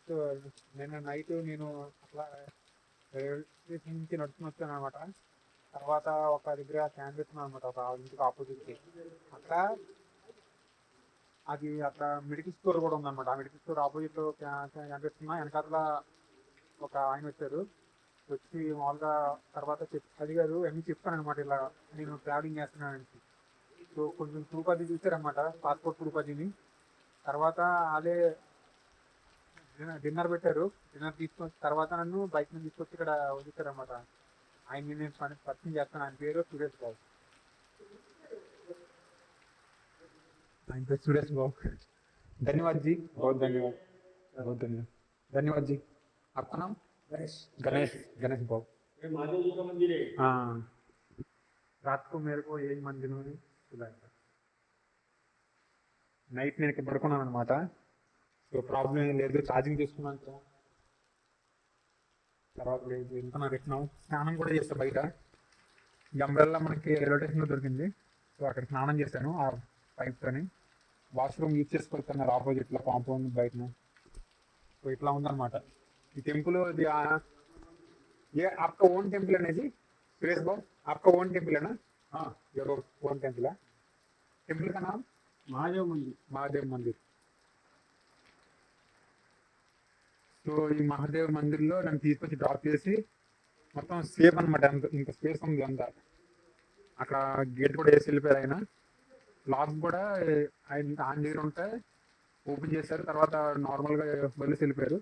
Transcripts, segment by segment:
So నిన్న night నేను అట్లా రైల్వే స్టేషన్ నుంచి నడుచుకుని వచ్చాను అనమాట. తర్వాత ఒక దగ్గర క్యాన్ పెట్టుకున్నాను అనమాట, ఒక ఇంటికి ఆపోజిట్కి. అక్కడ అది అక్కడ మెడికల్ స్టోర్ కూడా ఉందన్నమాట. ఆ మెడికల్ స్టోర్ ఆపోజిట్లో క్యాన్ పెట్టుకున్నా. వెనకాల ఒక ఆయన వచ్చారు. వచ్చి మామూలుగా తర్వాత అది కాదు అన్నీ చెప్తాను అనమాట, ఇలా నేను ట్రావెలింగ్ చేస్తున్నాను. సో కొంచెం ప్రూఫ్ అది చూసారనమాట, పాస్పోర్ట్ ప్రూఫ్ అదిని. తర్వాత అదే డిన్నర్ పెట్టారు. డిన్నర్ తీసుకొని తర్వాత నన్ను బైక్ మీద తీసుకొచ్చి ఇక్కడ వదిలించారనమాట. ఆయన నేను పరిచయం చేస్తాను. ఆయన పేరు సురేష్ బాబు. ఆయన పేరు సురేష్ బాబు. ధన్యవాद जी, बहुत धन्यवाद, बहुत धन्यवाद, धन्यवाद जी. आपका नाम? गणेश. गणेश, गणेश बाबू. महादेव जी का मंदिर है. हाँ, रात को मेरे को यही मंदिर में सुलाया था. నైట్ నేను ఇక్కడ పడుకున్నాను అనమాట. సో ప్రాబ్లం ఏం లేదు, ఛార్జింగ్ చేసుకున్నాను. తర్వాత లేదు, వెళ్తున్నాను రిటర్న్. స్నానం కూడా చేస్తాను బయట. ఈ అంబ్రెల్లా మనకి రైల్వే స్టేషన్లో దొరికింది. సో అక్కడ స్నానం చేశాను ఆ పైప్తోని. వాష్రూమ్ యూజ్ చేసుకెళ్తున్నారు ఆపోజిట్లో కాంపౌండ్ బయటను. సో ఇట్లా ఉందన్నమాట ఈ టెంపుల్. ఇది ये आपका ओन टेम्पल है ना जी सुरेश बाबू? आपका ओन टेम्पल है ना? हाँ, योर ओन टेम्पल है. टेम्पल का नाम महादेव मंदिर. महादेव मंदिर. సో ఈ మహాదేవ్ మందిర్లో నన్ను తీసుకొచ్చి డ్రాప్ చేసి మొత్తం సేఫ్ అనమాట. ఇంత స్పేస్ ఉంది అంతా. అక్కడ గేట్ కూడా వేసి వెళ్ళిపోయారు ఆయన. లాక్ కూడా ఆయన ఆన్ దగ్గర ఉంటే ఓపెన్ చేశారు. తర్వాత నార్మల్గా వదిలేసి వెళ్ళిపోయారు.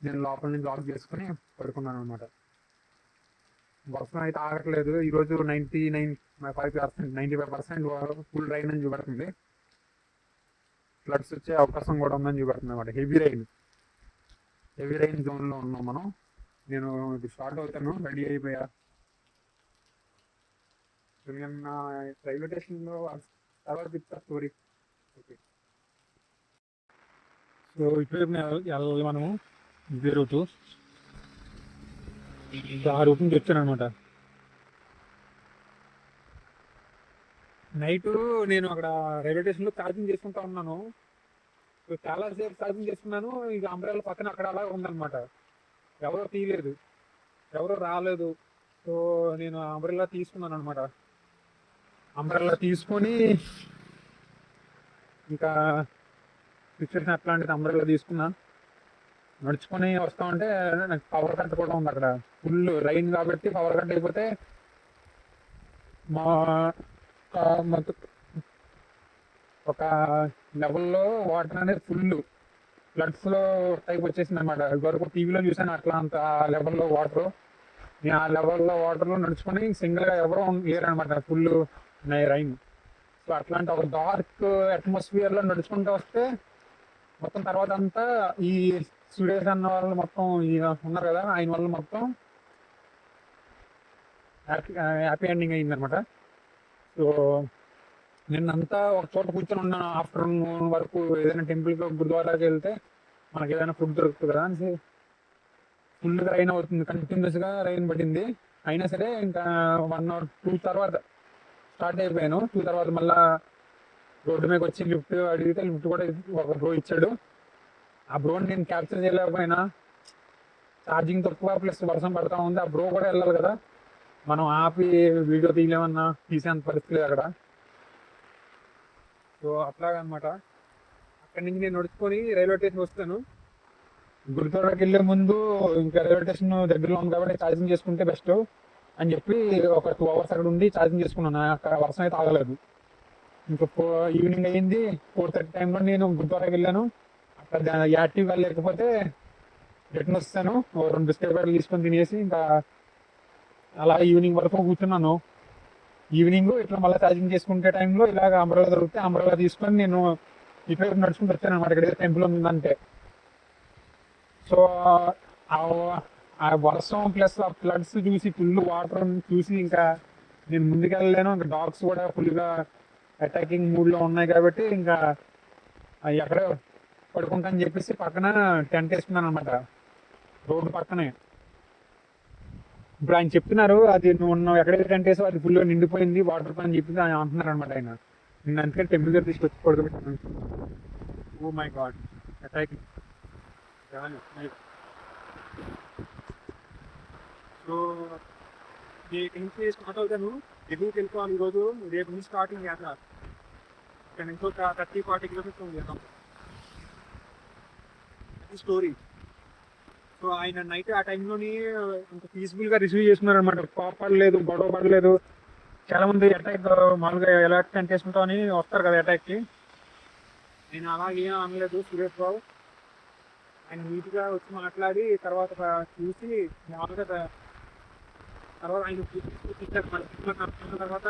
నేను లోపల నుంచి లాక్ చేసుకుని పడుకున్నాను అనమాట. వర్షం అయితే ఆగట్లేదు. ఈరోజు 95% ఫుల్ రైన్ అని చూపెడుతుంది. ఫ్లడ్స్ వచ్చే అవకాశం కూడా ఉందని చూపెడుతుంది అనమాట. హెవీ రైన్ జోన్లో ఉన్నాం మనం. నేను ఇప్పుడు స్టార్ట్ అవుతాను, రెడీ అయిపోయా. నిన్న రైల్వే స్టేషన్లో తర్వాత చెప్తా స్టోరీ. ఓకే, సో ఇటువైపు వెళ్ళాలి మనము. ఇదే రూటు. ఆ రూట్ నుంచి వచ్చాను అనమాట. నైట్ నేను అక్కడ రైల్వే స్టేషన్లో ఛార్జింగ్ చేసుకుంటా ఉన్నాను. చాలాసేపు ఛార్జింగ్ చేసుకున్నాను. ఇక అంబ్రెల్లా పక్కన అక్కడ అలా ఉందన్నమాట. ఎవరో తీయలేదు, ఎవరో రాలేదు. సో నేను అంబ్రెల్లా తీసుకున్నాను అనమాట. అంబ్రెల్లా తీసుకొని ఇంకా సిచ్యువేషన్ అట్లాంటిది అంబ్రెల్లా తీసుకున్నా. నడుచుకొని వస్తా ఉంటే నాకు పవర్ కట్ కూడా ఉంది అక్కడ. ఫుల్ రైన్ కాబట్టి పవర్ కట్ అయిపోతే మా ఒక లెవెల్లో వాటర్ అనేది ఫుల్ ఫ్లడ్స్లో టైప్ వచ్చేసింది అనమాట. ఇదివరకు టీవీలో చూసాను అట్లా అంత లెవెల్లో వాటర్. నేను ఆ లెవెల్లో వాటర్లో నడుచుకొని సింగిల్గా ఎవరో లేరనమాట, ఫుల్ రైన్. సో అట్లాంటి ఒక డార్క్ అట్మాస్ఫియర్లో నడుచుకుంటూ వస్తే మొత్తం తర్వాత అంతా ఈ సురేష్ అన్న వాళ్ళు మొత్తం ఉన్నారు కదా, ఆయన వల్ల మొత్తం హ్యాపీ ఎండింగ్ అయిందనమాట. సో నిన్నంతా ఒక చోట కూర్చొని ఉన్నాను. ఆఫ్టర్నూన్ వరకు ఏదైనా టెంపుల్కి గురుద్వారాకి వెళ్తే మనకి ఏదైనా ఫుడ్ దొరుకుతుంది కదా అని ఫుల్గా రైన్ అవుతుంది. కంటిన్యూస్గా రైన్ పడింది. అయినా సరే ఇంకా 1 or 2 తర్వాత స్టార్ట్ అయిపోయాను. 2 తర్వాత మళ్ళీ రోడ్డు మీద వచ్చి లిఫ్ట్ అడిగితే లిఫ్ట్ కూడా ఒక బ్రో ఇచ్చాడు. ఆ బ్రోని నేను క్యాప్చర్ చేయలేకపోయినా, ఛార్జింగ్ తక్కువ ప్లస్ వర్షం పడతా ఉంది. ఆ బ్రో కూడా వెళ్ళాలి కదా, మనం ఆపి వీడియో తీయలేమన్నా తీసేంత పరిస్థితి అక్కడ. సో అట్లాగనమాట. అక్కడి నుంచి నేను నడుచుకొని రైల్వే స్టేషన్ వస్తాను. గురుద్వారాకి వెళ్ళే ముందు ఇంకా రైల్వే స్టేషన్ దగ్గరలో ఉంది కాబట్టి ఛార్జింగ్ చేసుకుంటే బెస్ట్ అని చెప్పి ఒక 2 hours అక్కడ ఉండి ఛార్జింగ్ చేసుకున్నాను. అక్కడ వర్షం అయితే ఆగలేదు. ఇంకా ఈవినింగ్ అయ్యింది. 4:30 టైంలో నేను గురుద్వారాకి వెళ్ళాను. అక్కడ యాక్టివ్గా లేకపోతే రిటర్న్ వస్తాను. 2 బిస్కెట్ ప్యాకెట్లు తీసుకొని తినేసి ఇంకా అలా ఈవినింగ్ వరకు కూర్చున్నాను. ఈవినింగ్ ఇట్లా మళ్ళీ ఛార్జింగ్ చేసుకుంటే టైంలో ఇలాగ అంబ్రెల్లా దొరికితే అంబ్రెల్లా తీసుకొని నేను ఇటువైపు నడుచుకుంటూ వచ్చాను అనమాట. ఇక్కడ టెంపుల్ ఉందంటే. సో ఆ వర్షం ప్లస్ ఆ ఫ్లడ్స్ చూసి, ఫుల్ వాటర్ చూసి ఇంకా నేను ముందుకెళ్ళలేను. ఇంకా డాగ్స్ కూడా ఫుల్గా అటాకింగ్ మూడ్లో ఉన్నాయి కాబట్టి ఇంకా ఎక్కడ పడుకుంటా అని చెప్పేసి పక్కన టెంట్ వేసుకున్నాను అనమాట, రోడ్డు పక్కనే. ఇప్పుడు ఆయన చెప్తున్నారు అది నువ్వు ఎక్కడైతే టెంట్ వేసావు అది ఫుల్గా నిండిపోయింది వాటర్ అని చెప్పి అంటున్నారు అనమాట ఆయన. నేను అందుకని టెంపుల్ దగ్గర తీసుకొచ్చి పడుకోబెట్టాను. Oh my god, attacking. కానీ సో రేపు నుంచి స్టార్ట్ అవుతాను. ఢిల్లీకి వెళ్ళిపోవాలి ఈరోజు. రేపు నుంచి స్టార్టింగ్ యాత్ర. ఇక్కడ నుంచి ఒక 30-40 కిలోమీటర్స్ ఉంది కదా. అది స్టోరీ. సో ఆయన నైట్ ఆ టైంలోని ఇంత పీస్ఫుల్గా రిసీవ్ చేస్తున్నారు అనమాట. పడలేదు, గొడవ పడలేదు. చాలా మంది అటాక్ మామూలుగా ఎలా అటెండ్ చేసుకుంటాం అని వస్తారు కదా అటాక్కి. నేను అలాగే అనలేదు సురేష్ బాబు. ఆయన నీట్గా వచ్చి మాట్లాడి తర్వాత చూసి మామూలుగా తర్వాత ఆయన చూపించారు. తర్వాత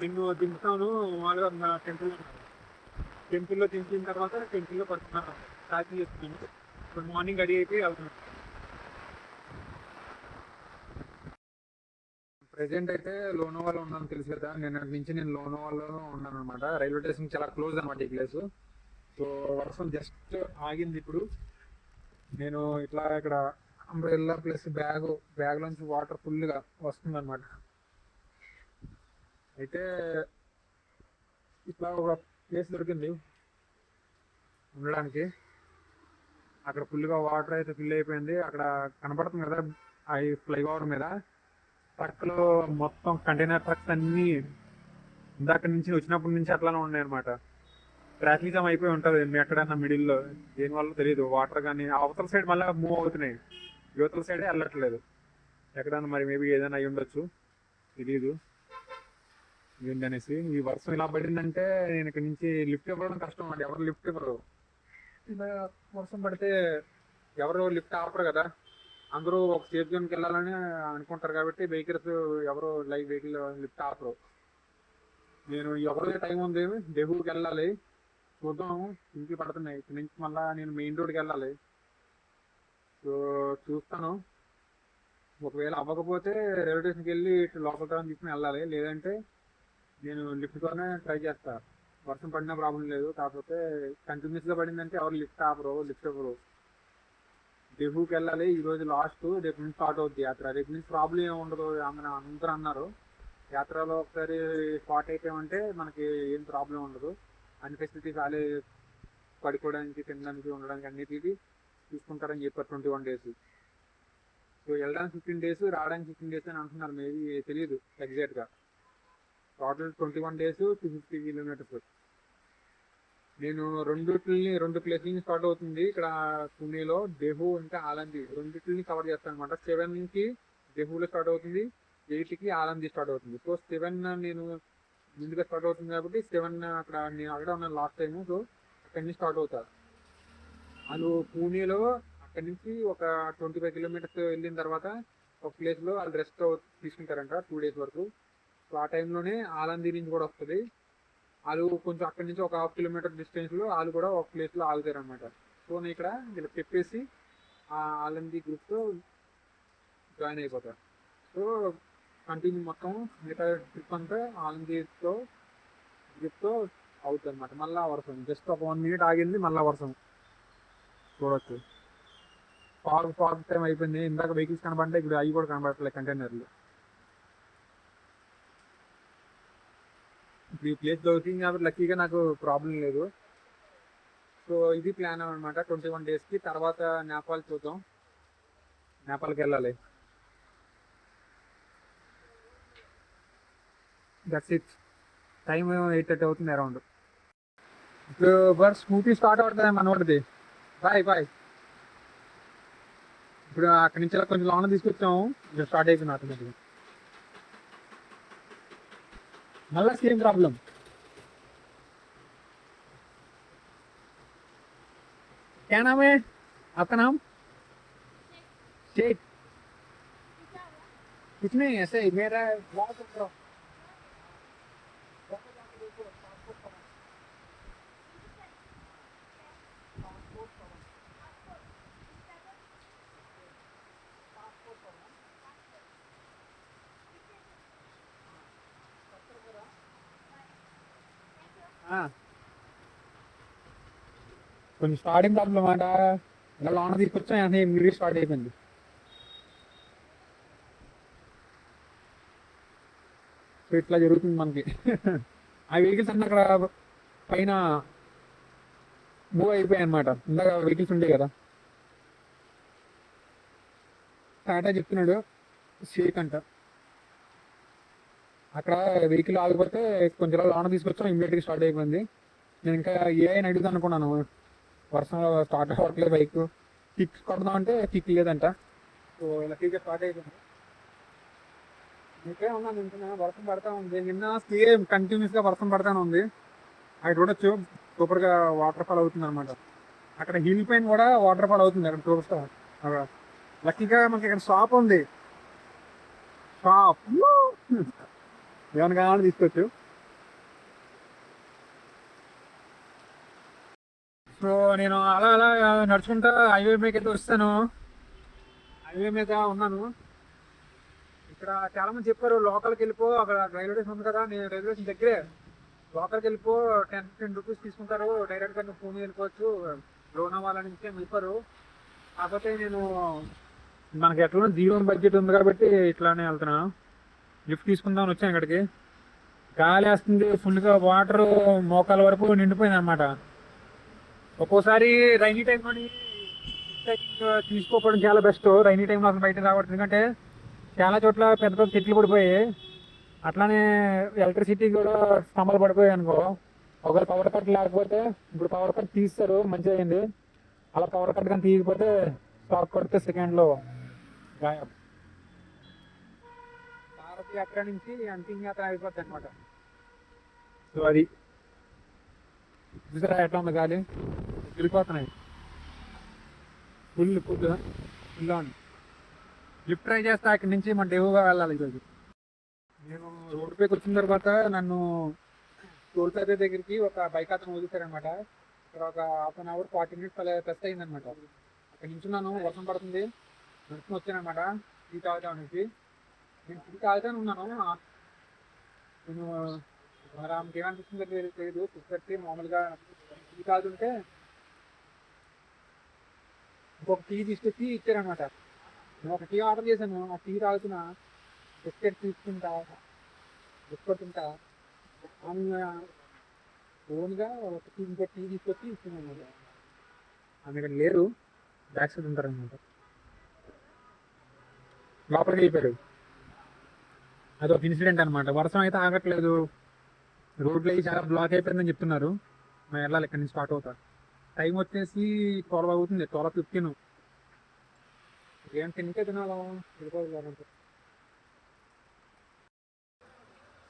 నిన్ను దింపుతాను మామూలుగా టెంపుల్లో దింపిన తర్వాత టెంపుల్లో పడుతున్నారు. ఛార్జింగ్ చేస్తున్నాను. ఇప్పుడు మార్నింగ్ రెడీ అయిపోయి వెళ్తున్నాను. ప్రెసెంట్ అయితే లోనావాలో ఉన్నాను, తెలుసు కదా. నిన్నటి నుంచి నేను లోనావాలో ఉన్నాను అనమాట. రైల్వే స్టేషన్ చాలా క్లోజ్ అనమాట ఈ ప్లేస్. సో వర్షం జస్ట్ ఆగింది ఇప్పుడు. నేను ఇట్లా ఇక్కడ అంబ్రెల్లా ప్లస్ బ్యాగ్లోంచి వాటర్ ఫుల్గా వస్తుంది అనమాట. అయితే ఇట్లా ఒక ప్లేస్ దొరికింది ఉండడానికి. అక్కడ ఫుల్గా వాటర్ అయితే ఫిల్ అయిపోయింది. అక్కడ కనపడుతుంది కదా ఈ ఫ్లైఓవర్ మీద ట్రక్లో మొత్తం కంటైనర్ ట్రక్స్ అన్నీ ఇందాక నుంచి వచ్చినప్పటి నుంచి అట్లానే ఉన్నాయి అనమాట. ట్రాఫిక్ జామ్ అయిపోయి ఉంటుంది ఎక్కడన్నా మిడిల్లో. దేనివల్ల తెలియదు. వాటర్ కానీ అవతల సైడ్ మళ్ళీ మూవ్ అవుతున్నాయి, యువతల సైడే వెళ్ళట్లేదు. ఎక్కడన్నా మరి మేబీ ఏదైనా అయి ఉండొచ్చు, తెలియదు ఏంటనేసి. ఈ వర్షం ఇలా పడిందంటే నేను ఇక్కడ నుంచి లిఫ్ట్ ఇవ్వడం కష్టం అండి. ఎవరు లిఫ్ట్ ఇవ్వరు. ఇలా వర్షం పడితే ఎవరు లిఫ్ట్ ఆపరు కదా. అందరూ ఒక సేఫ్ జోన్కి వెళ్ళాలని అనుకుంటారు కాబట్టి వెహికల్స్ ఎవరు వెహికల్ లిఫ్ట్ ఆపరు. నేను ఎవరిదే టైం ఉంది, డెహూకి వెళ్ళాలి. చూద్దాం, ఇంటికి పడుతున్నాయి. ఇక్కడి నుంచి మళ్ళీ నేను మెయిన్ రోడ్కి వెళ్ళాలి. సో చూస్తాను. ఒకవేళ అవ్వకపోతే రైల్వే స్టేషన్కి వెళ్ళి లోకల్ ట్రైన్ తీసుకుని వెళ్ళాలి. లేదంటే నేను లిఫ్ట్తోనే ట్రై చేస్తా. వర్షం పడినా ప్రాబ్లం లేదు. కాకపోతే కంటిన్యూస్గా పడిందంటే ఎవరు లిఫ్ట్ ఆపరు, లిఫ్ట్ ఇవ్వరు. డెహూకి వెళ్ళాలి. ఈరోజు లాస్ట్, రేపు నుంచి స్టార్ట్ అవుద్ది యాత్ర. రేపు నుంచి ప్రాబ్లం ఏమి ఉండదు అందరూ అన్నారు. యాత్రలో ఒకసారి స్పాట్ అయిపోయామంటే మనకి ఏం ప్రాబ్లం ఉండదు. అన్ని ఫెసిలిటీస్ వాళ్ళే పడుకోవడానికి, తినడానికి, ఉండడానికి అన్నిటికీ తీసుకుంటారని చెప్పారు 21 days. సో వెళ్ళడానికి 15 days, రావడానికి 15 days అని అంటున్నారు. మేబీ తెలియదు ఎగ్జాక్ట్గా. Total 21 days, 250 kilometers. నేను రెండు ప్లేస్ల స్టార్ట్ అవుతుంది. ఇక్కడ పుణేలో డెహూ ఇంకా ఆలంది రెండింటిని కవర్ చేస్తాను అనమాట. 7కి డెహూలో స్టార్ట్ అవుతుంది, 8కి ఆలంది స్టార్ట్ అవుతుంది. సో 7 నేను ముందుగా స్టార్ట్ అవుతుంది కాబట్టి 7 అక్కడ నేను అక్కడ ఉన్నాను లాస్ట్ టైం. సో అక్కడి నుంచి స్టార్ట్ అవుతారు వాళ్ళు. పూణేలో అక్కడి నుంచి ఒక 25 kilometers వెళ్ళిన తర్వాత ఒక ప్లేస్లో వాళ్ళు రెస్ట్ తీసుకుంటారంట 2 days వరకు. సో ఆ టైంలోనే ఆలంది నుంచి కూడా వస్తుంది. వాళ్ళు కొంచెం అక్కడి నుంచి ఒక 1/2 kilometer డిస్టెన్స్లో వాళ్ళు కూడా ఒక ప్లేస్లో ఆగుతారు అనమాట. సో నేను ఇక్కడ వీళ్ళకి చెప్పేసి ఆ ఆలంది గ్రూప్తో జాయిన్ అయిపోతారు. సో కంటిన్యూ మొత్తం మిగతా ట్రిప్ అంతా ఆలందితో గ్రూప్తో అవుతుంది అనమాట. మళ్ళీ వర్షం జస్ట్ ఒక 1 minute ఆగింది, మళ్ళీ వర్షం చూడొచ్చు. ఫాగ్ టైం అయిపోయింది. ఇందాక వెహికల్స్ కనబడితే ఇప్పుడు అవి కూడా కనబడట్లేదు కంటైనర్లు. ఇప్పుడు ఈ ప్లేస్ దొరికింది కాబట్టి లక్కీగా నాకు ప్రాబ్లం లేదు. సో ఇది ప్లాన్ అనమాట 21 daysకి. తర్వాత నేపాల్ చూద్దాం, నేపాల్కి వెళ్ళాలి. That's it. టైం 8:30 అవుతుంది అరౌండ్. ఇప్పుడు బస్ స్కూటీ స్టార్ట్ అవుతుంది మనోడిది. బాయ్. ఇప్పుడు అక్కడి నుంచి కొంచెం లాంగ్ తీసుకొచ్చాము, స్టార్ట్ అయిపోయింది ఆటోమేటిక్గా. మళ్ళీ సేమ్ ప్రాబ్లం. क्या नाम है आपका? नाम शेख? कुछ नहीं, ऐसे ही मेरा కొంచెం స్టార్టింగ్ ప్రాబ్లం అన్నమాట. ఇలా లోన తీసుకొచ్చా మీరు స్టార్ట్ అయిపోయింది. సో ఇట్లా జరుగుతుంది మనకి. ఆ వెహికల్స్ అన్నీ అక్కడ పైన మూవ్ అయిపోయాయి అనమాట. ఇందాక వెహికల్స్ ఉంటాయి కదా, టాటా చెప్తున్నాడు షేక్ అంట. అక్కడ వెహికల్ ఆగిపోతే కొంచెం లోన తీసుకొచ్చాం, ఇమీడియట్గా స్టార్ట్ అయిపోయింది. నేను ఇంకా ఏఐని అడుగుదాం అనుకున్నాను, వర్షంలో స్టార్ట్ అవ్వట్లేదు బైక్, కిక్ కొడదాం అంటే కిక్ లేదంట. సో ఇలా కిక్ స్టార్ట్ అయిపోయింది. ఇక్కడే ఉన్నాను, నింటున్నా, వర్షం పడతా ఉంది. నిన్న సేమ్ కంటిన్యూస్గా వర్షం పడతానే ఉంది. అక్కడ చూడొచ్చు సూపర్గా వాటర్ ఫాల్ అవుతుంది అనమాట. అక్కడ హిల్ పైన కూడా వాటర్ ఫాల్ అవుతుంది, అక్కడ చూస్తా. లక్కీగా మనకి ఇక్కడ షాప్ ఉంది, షాప్ ఏమైనా కావాలని తీసుకోవచ్చు. సో నేను అలా అలా నడుచుకుంటా హైవే మీద అయితే వస్తాను. హైవే మీద ఉన్నాను. ఇక్కడ చాలా మంది చెప్పారు లోకల్కి వెళ్ళిపో, అక్కడ రైల్వే స్టేషన్ ఉంది కదా, నేను రైల్వే స్టేషన్ దగ్గరే, లోకల్కి వెళ్ళిపో 10 రూపీస్ తీసుకుంటారు, డైరెక్ట్గా నువ్వు ఫోన్ వెళ్ళిపోవచ్చు, లోనావాలా నుంచి వెళ్ళిపోరు. కాకపోతే నేను మనకి ఎట్లా జీరో బడ్జెట్ ఉంది కాబట్టి ఇట్లానే వెళ్తున్నాను. లిఫ్ట్ తీసుకుందామని వచ్చాను ఇక్కడికి. గాలి వేస్తుంది ఫుల్గా, వాటర్ మోకాల వరకు నిండిపోయింది అనమాట. ఒక్కోసారి రైనీ టైంలోని తీసుకోకపోవడం చాలా బెస్ట్. రైనీ టైంలో అసలు బయట రావడం, ఎందుకంటే చాలా చోట్ల పెద్ద పెద్ద చెట్లు పడిపోయాయి. అట్లానే ఎలక్ట్రిసిటీ కూడా స్తంభాలు పడిపోయాయి అనుకో. ఒకవేళ పవర్ కట్ లేకపోతే, ఇప్పుడు పవర్ కట్ తీస్తారు మంచిగా అయింది, అలా పవర్ కట్ కానీ తీయకపోతే షాక్ కొడితే సెకండ్లో గాయం. భారతీయ యాత్ర నుంచి అంతిమ యాత్ర అయిపోద్ది అనమాట. సో అది చూసారా ఎట్లా ఉంది, గాలి వెళ్ళిపోతున్నాయి full full full on. Lift try చేస్తా, ఇక్కడి నుంచి మన డేవుగా వెళ్ళాలి ఈరోజు. నేను రోడ్డు పైకి వచ్చిన తర్వాత నన్ను టోల్ ప్లాజా దగ్గరికి ఒక బైక్ అతను వదిలేశారనమాట. ఇక్కడ ఒక half an hour 40 minutes plus అయిందనమాట. అక్కడ నించున్నాను, వర్షం పడుతుంది, నడుచుకుని వచ్చానమాట టీ తాగుతా అనేసి. నేను టీ తాగుతానే ఉన్నాను. నేను మరి ఆమెకి ఏమనిపిస్తుందో తెలియదు, చూస్తే మామూలుగా టీ తాగుతుంటే ఇంకొక టీ తీసుకొచ్చి ఇచ్చారనమాట. నేను ఒక టీ ఆర్డర్ చేశాను, ఆ టీ తాగుతున్నా, బిస్కెట్ తీసుకుంటా, బిస్కెట్ తింటా, ఆమె ఓన్గా ఒక టీ ఇంకో టీ తీసుకొచ్చి ఇచ్చింది అనమాట. ఆమె ఇక్కడ లేరు, బ్యాక్ సైడ్ ఉంటారనమాట. లోపలికి వెళ్ళిపోయారు. అదొక ఇన్సిడెంట్ అనమాట. వర్షం అయితే ఆగట్లేదు, రోడ్లు అవి చాలా బ్లాక్ అయిపోయిందని చెప్తున్నారు. మేము వెళ్ళాలి, ఇక్కడి నుంచి స్టార్ట్ అవుతా. టైం వచ్చేసి 12 అవుతుంది, 12:15. ఏం తింటే తినాలా, వెళ్ళిపోవాలంటే.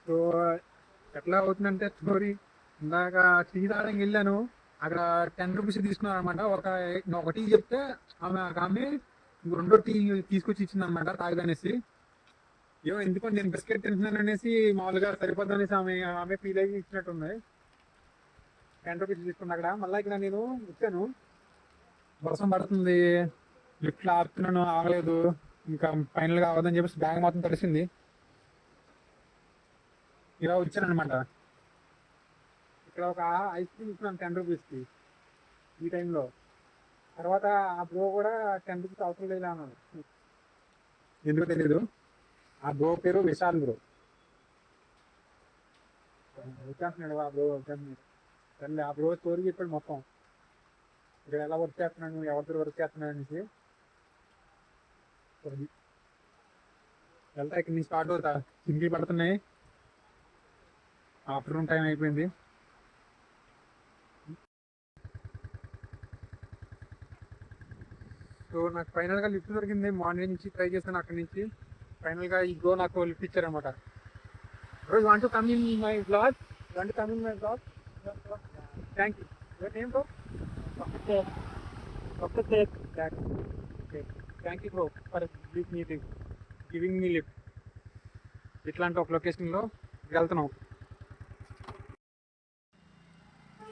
సో ఎట్లా అవుతుందంటే స్టోరీ, ఇందాక టీ తాగడానికి వెళ్ళాను, అక్కడ 10 రూపీస్ తీసుకున్నారు అనమాట. ఒక టీ చెప్తే ఆమె రెండో టీ తీసుకొచ్చి ఇచ్చింది అనమాట తాగదనేసి. ఏమో ఎందుకంటే నేను బిస్కెట్ తింటున్నాను అనేసి, మామూలుగా సరిపోద్దు అనేసి ఆమె ఫీల్ అయ్యి ఇచ్చినట్టుంది. 10 రూపీస్ తీసుకున్నా అక్కడ. మళ్ళీ ఇక్కడ నేను వచ్చాను, వర్షం పడుతుంది, లిఫ్ట్లో ఆపుతున్నాను, ఆగలేదు, ఇంకా ఫైనల్గా అవ్వదని చెప్పేసి బ్యాగ్ మొత్తం తడిసింది. ఇలా వచ్చాను అనమాట. ఇక్కడ ఒక ఐస్ క్రీమ్ ఇస్తున్నాను 10 రూపీస్కి ఈ టైంలో. తర్వాత ఆ బ్రో కూడా 10 రూపీస్ అవసరం లేదు అన్నాడు, ఎందుకో తెలీదు. ఆ బ్రో పేరు విశాల్ బ్రో. వచ్చేస్తున్నాడు ఆ బ్రో, వచ్చేస్తున్నాడు. సరే ఆ బ్రో స్టోరీ చెప్పాడు మొత్తం, ఇక్కడ ఎలా వర్క్ చేస్తున్నాను, ఎవరితో వర్క్ చేస్తున్నాడు అనేసి. వెళ్తా, ఇక్కడ నుంచి స్టార్ట్ అవుతా. సింగిల్ పడుతున్నాయి, ఆఫ్టర్నూన్ టైం అయిపోయింది. సో నాకు ఫైనల్గా లిఫ్ట్ దొరికింది. మార్నింగ్ నుంచి ట్రై చేస్తాను, అక్కడి నుంచి ఫైనల్గా ఈ బ్రో నాకు లిఫ్ట్ ఇచ్చారనమాట. Bro you want to come in my blog, you want to come in my blog. Thank you. Your name bro? Doctor Shaikh. Okay, thank you bro for giving me lift. ఇట్లాంటి ఒక లొకేషన్లో వెళ్తున్నాం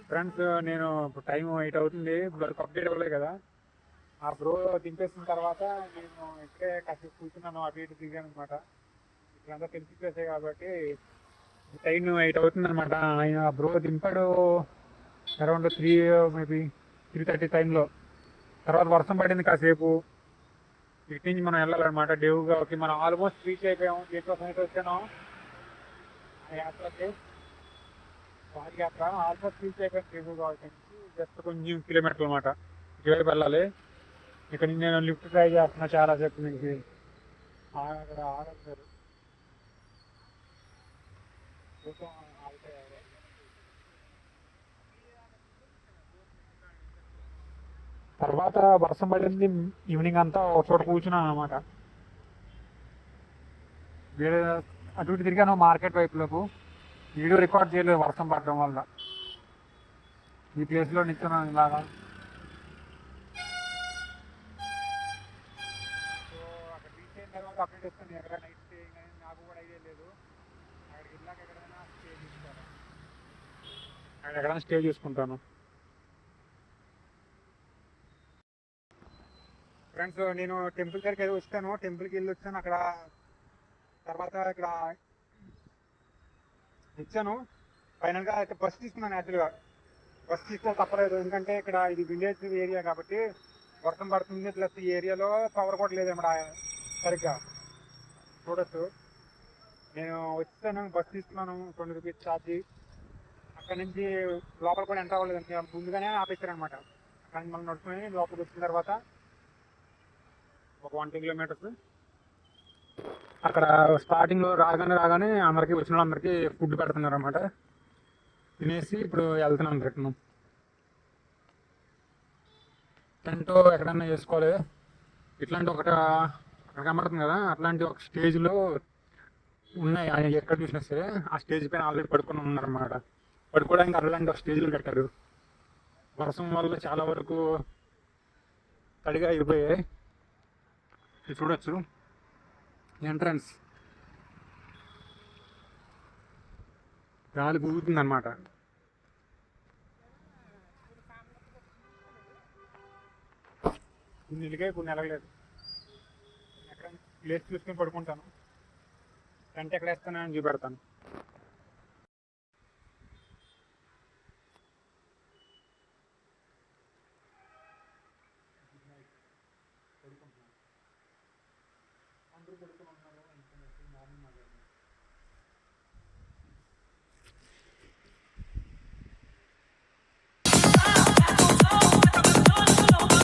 friends. నేను ఇప్పుడు time 8 అవుతుంది, ఇప్పుడు వరకు update అవ్వలేదు కదా. ఆ బ్రో దింపేసిన తర్వాత నేను ఇక్కడే కాసేపు కూర్చున్నాను, అటు ఇటు దిగాను అనమాట. ఇక్కడంతా తెలిసి ప్లేసే కాబట్టి టైం 8 అవుతుంది అనమాట. ఆయన ఆ బ్రో దింపాడు అరౌండ్ 3 మేబీ 3:30 టైంలో. తర్వాత వర్షం పడింది కాసేపు. ఇటు నుంచి మనం వెళ్ళాలన్నమాట డేవుగా. ఓకే, మనం ఆల్మోస్ట్ రీచ్ అయిపోయాము. గేట్ ఆఫ్ నైట్ వచ్చాను ఆ యాత్రకి, వారి యాత్ర ఆల్మోస్ట్ రీచ్ అయిపోయాను డేవుగా. జస్ట్ కొంచెం కిలోమీటర్లు అనమాట, ఇటువైపు వెళ్ళాలి. ఇక్కడ నేను లిఫ్ట్ ట్రై చేస్తున్నా చాలాసేపు నుంచి. అక్కడ ఆగలేరు. చూద్దాం ఆగితే. తర్వాత వర్షం పడింది. ఈవినింగ్ అంతా ఒక చోట కూర్చున్నాను అనమాట. వేరే అటు ఇటు తిరిగాను మార్కెట్ వైపులకు. వీడియో రికార్డ్ చేయలేదు వర్షం పడడం వల్ల. ఈ ప్లేస్లో నిల్చున్నాను ఇలాగా. సో అక్కడ రీచ్ అయిన తర్వాత అప్డేట్ వస్తుంది ఎక్కడ నైట్ స్టే కానీ నాకు కూడా ఐడియా లేదు. అక్కడికి వెళ్ళాక ఎక్కడైనా స్టే చూసుకోవాలి. అక్కడ ఎక్కడైనా స్టే చూసుకుంటాను. ఫ్రెండ్స్ నేను టెంపుల్ దగ్గరికి అయితే వచ్చాను. టెంపుల్కి వెళ్ళి వచ్చాను. అక్కడ తర్వాత ఇక్కడ ఇచ్చాను. ఫైనల్గా అయితే బస్ తీసుకున్నాను. యాక్చువల్గా బస్ తీసుకోవాలి తప్పలేదు. ఎందుకంటే ఇక్కడ ఇది విలేజ్ ఏరియా కాబట్టి వర్షం పడుతుంది. ప్లస్ ఈ ఏరియాలో పవర్ కూడా లేదన్నమాట సరిగ్గా. చూడొచ్చు. నేను వచ్చాను, బస్ తీసుకున్నాను, 20 రూపీస్ ఛార్జీ. అక్కడ నుంచి లోపల కూడా ఎంటర్ అవ్వలేదు. ముందుగానే ఆపేశారనమాట. అక్కడ నుంచి మనం నడుచుకుని లోపలికి వచ్చిన తర్వాత ఒక 1 కిలోమీటర్స్ అక్కడ స్టార్టింగ్లో రాగానే అందరికీ వచ్చిన వాళ్ళందరికీ ఫుడ్ పెడుతున్నారు అనమాట. తినేసి ఇప్పుడు వెళ్తున్నాం రిటర్న్. టెంట్ ఎక్కడన్నా వేసుకోవాలి. ఇట్లాంటి అక్కడ కనబడుతుంది కదా, అట్లాంటి ఒక స్టేజ్లో ఉన్నాయి. ఎక్కడ చూసినా సరే ఆ స్టేజ్ పైన ఆల్రెడీ పడుకొని ఉన్నారన్నమాట. పడుకోవడానికి అలాంటి ఒక స్టేజ్లు కట్టారు. వర్షం వల్ల చాలా వరకు తడిగా అయిపోయాయి. చూడొచ్చు ఎంట్రన్స్. గాలి ఊగుతుంది అనమాట. కొన్ని ఎలిగాయి, కొన్ని ఎలగలేదు. ఎక్కడ ప్లేస్ చూసుకొని పడుకుంటాను. టెంట్ ఎక్కడ వేస్తానని చూపెడతాను. అందరూ పడుకుని ఉన్నారు. మార్నింగ్